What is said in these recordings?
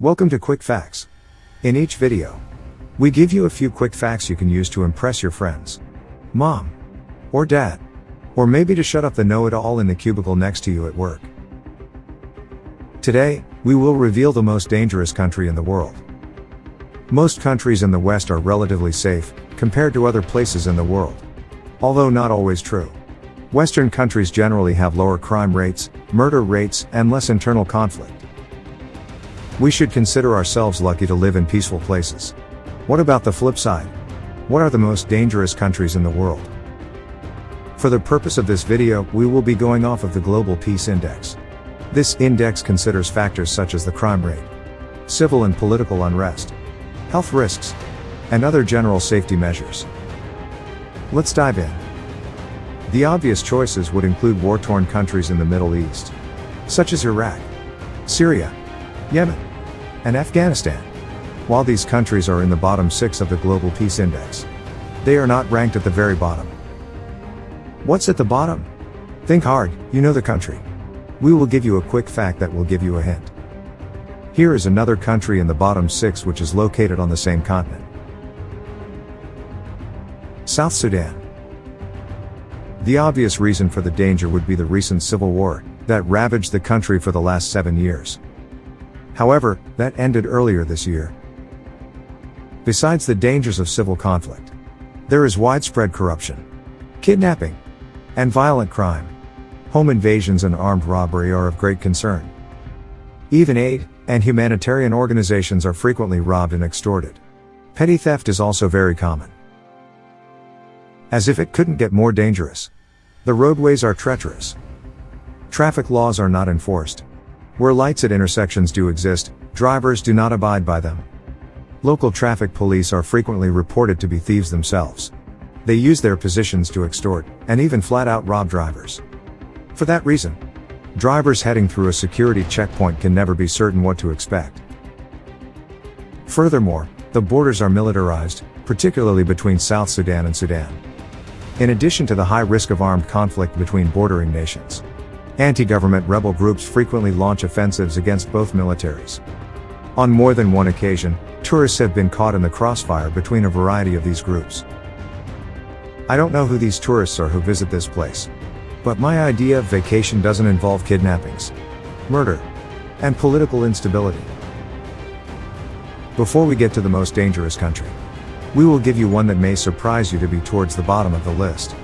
Welcome to Quick Facts. In each video, we give you a few quick facts you can use to impress your friends, mom, or dad, or maybe to shut up the know-it-all in the cubicle next to you at work. Today, we will reveal the most dangerous country in the world. Most countries in the West are relatively safe, compared to other places in the world. Although not always true. Western countries generally have lower crime rates, murder rates, and less internal conflict. We should consider ourselves lucky to live in peaceful places. What about the flip side? What are the most dangerous countries in the world? For the purpose of this video, we will be going off of the Global Peace Index. This index considers factors such as the crime rate, civil and political unrest, health risks, and other general safety measures. Let's dive in. The obvious choices would include war-torn countries in the Middle East, such as Iraq, Syria, Yemen, and Afghanistan. While these countries are in the bottom 6 of the Global Peace Index, they are not ranked at the very bottom. What's at the bottom? Think hard, you know the country. We will give you a quick fact that will give you a hint. Here is another country in the bottom 6 which is located on the same continent. South Sudan. The obvious reason for the danger would be the recent civil war that ravaged the country for the last 7 years. However, that ended earlier this year. Besides the dangers of civil conflict, there is widespread corruption, kidnapping, and violent crime. Home invasions and armed robbery are of great concern. Even aid and humanitarian organizations are frequently robbed and extorted. Petty theft is also very common. As if it couldn't get more dangerous, the roadways are treacherous. Traffic laws are not enforced. Where lights at intersections do exist, drivers do not abide by them. Local traffic police are frequently reported to be thieves themselves. They use their positions to extort, and even flat out rob drivers. For that reason, drivers heading through a security checkpoint can never be certain what to expect. Furthermore, the borders are militarized, particularly between South Sudan and Sudan. In addition to the high risk of armed conflict between bordering nations, anti-government rebel groups frequently launch offensives against both militaries. On more than one occasion, tourists have been caught in the crossfire between a variety of these groups. I don't know who these tourists are who visit this place, but my idea of vacation doesn't involve kidnappings, murder, and political instability. Before we get to the most dangerous country, we will give you one that may surprise you to be towards the bottom of the list.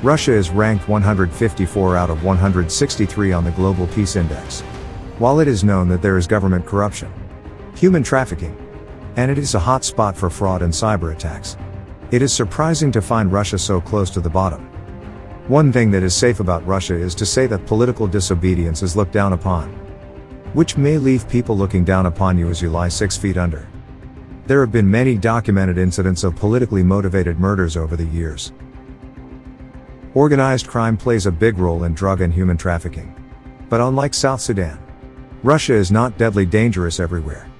Russia is ranked 154 out of 163 on the Global Peace Index. While it is known that there is government corruption, human trafficking, and it is a hot spot for fraud and cyber attacks, it is surprising to find Russia so close to the bottom. One thing that is safe about Russia is to say that political disobedience is looked down upon, which may leave people looking down upon you as you lie 6 feet under. There have been many documented incidents of politically motivated murders over the years. Organized crime plays a big role in drug and human trafficking. But unlike South Sudan, Russia is not deadly dangerous everywhere.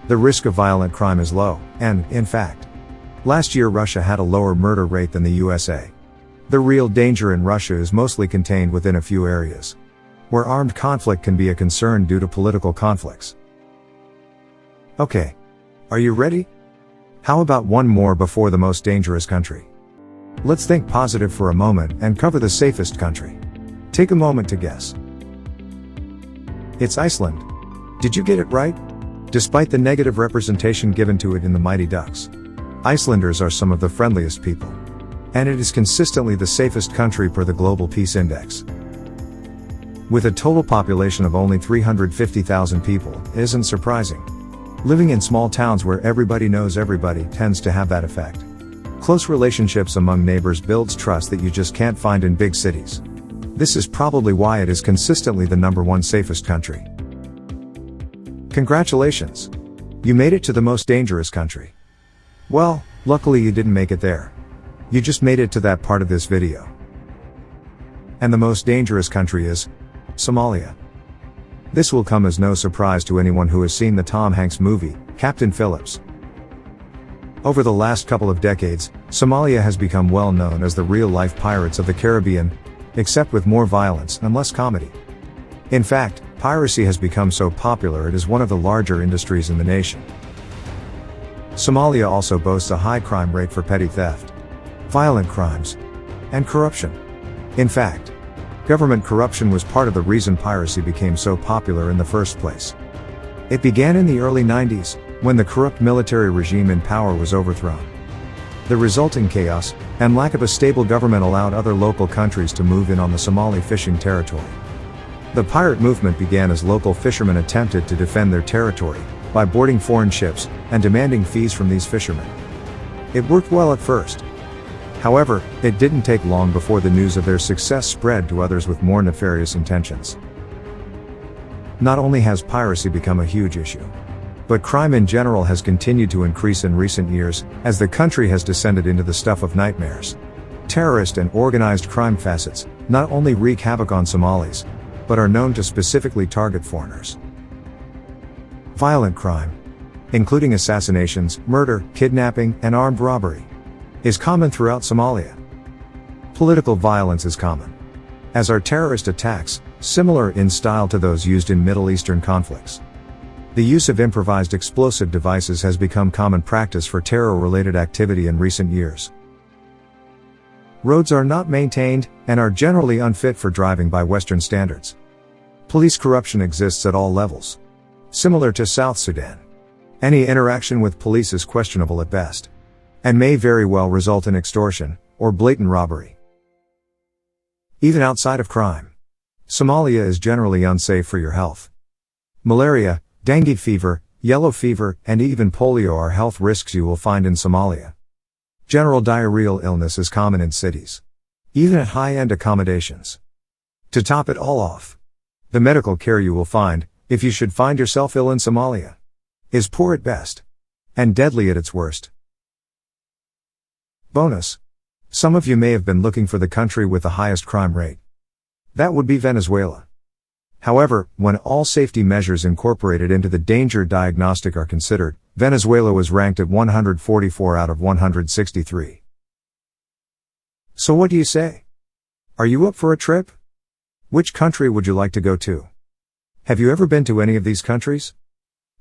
The risk of violent crime is low, and, in fact, last year Russia had a lower murder rate than the USA. The real danger in Russia is mostly contained within a few areas, where armed conflict can be a concern due to political conflicts. Okay. Are you ready? How about one more before the most dangerous country? Let's think positive for a moment and cover the safest country. Take a moment to guess. It's Iceland. Did you get it right? Despite the negative representation given to it in the Mighty Ducks, Icelanders are some of the friendliest people. And it is consistently the safest country per the Global Peace Index. With a total population of only 350,000 people, it isn't surprising. Living in small towns where everybody knows everybody tends to have that effect. Close relationships among neighbors builds trust that you just can't find in big cities. This is probably why it is consistently the #1 safest country. Congratulations! You made it to the most dangerous country. Well, luckily you didn't make it there. You just made it to that part of this video. And the most dangerous country is Somalia. This will come as no surprise to anyone who has seen the Tom Hanks movie, Captain Phillips. Over the last couple of decades, Somalia has become well known as the real-life Pirates of the Caribbean, except with more violence and less comedy. In fact, Piracy has become so popular it is one of the larger industries in the nation. Somalia also boasts a high crime rate for petty theft, violent crimes, and corruption. In fact, government corruption was part of the reason piracy became so popular in the first place. It began in the early 90s, when the corrupt military regime in power was overthrown. The resulting chaos and lack of a stable government allowed other local countries to move in on the Somali fishing territory. The pirate movement began as local fishermen attempted to defend their territory by boarding foreign ships and demanding fees from these fishermen. It worked well at first. However, it didn't take long before the news of their success spread to others with more nefarious intentions. Not only has piracy become a huge issue, but crime in general has continued to increase in recent years, as the country has descended into the stuff of nightmares. Terrorist and organized crime facets not only wreak havoc on Somalis, but are known to specifically target foreigners. Violent crime, including assassinations, murder, kidnapping, and armed robbery, is common throughout Somalia. Political violence is common, as are terrorist attacks, similar in style to those used in Middle Eastern conflicts. The use of improvised explosive devices has become common practice for terror-related activity in recent years. Roads are not maintained, and are generally unfit for driving by Western standards. Police corruption exists at all levels. Similar to South Sudan, any interaction with police is questionable at best, and may very well result in extortion, or blatant robbery. Even outside of crime, Somalia is generally unsafe for your health. Malaria, dengue fever, yellow fever, and even polio are health risks you will find in Somalia. General diarrheal illness is common in cities, even at high-end accommodations. To top it all off, the medical care you will find, if you should find yourself ill in Somalia, is poor at best, and deadly at its worst. Bonus: some of you may have been looking for the country with the highest crime rate. That would be Venezuela. However, when all safety measures incorporated into the danger diagnostic are considered, Venezuela was ranked at 144 out of 163. So what do you say? Are you up for a trip? Which country would you like to go to? Have you ever been to any of these countries?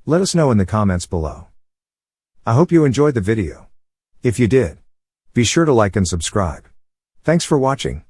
Let us know in the comments below. I hope you enjoyed the video. If you did, be sure to like and subscribe. Thanks for watching.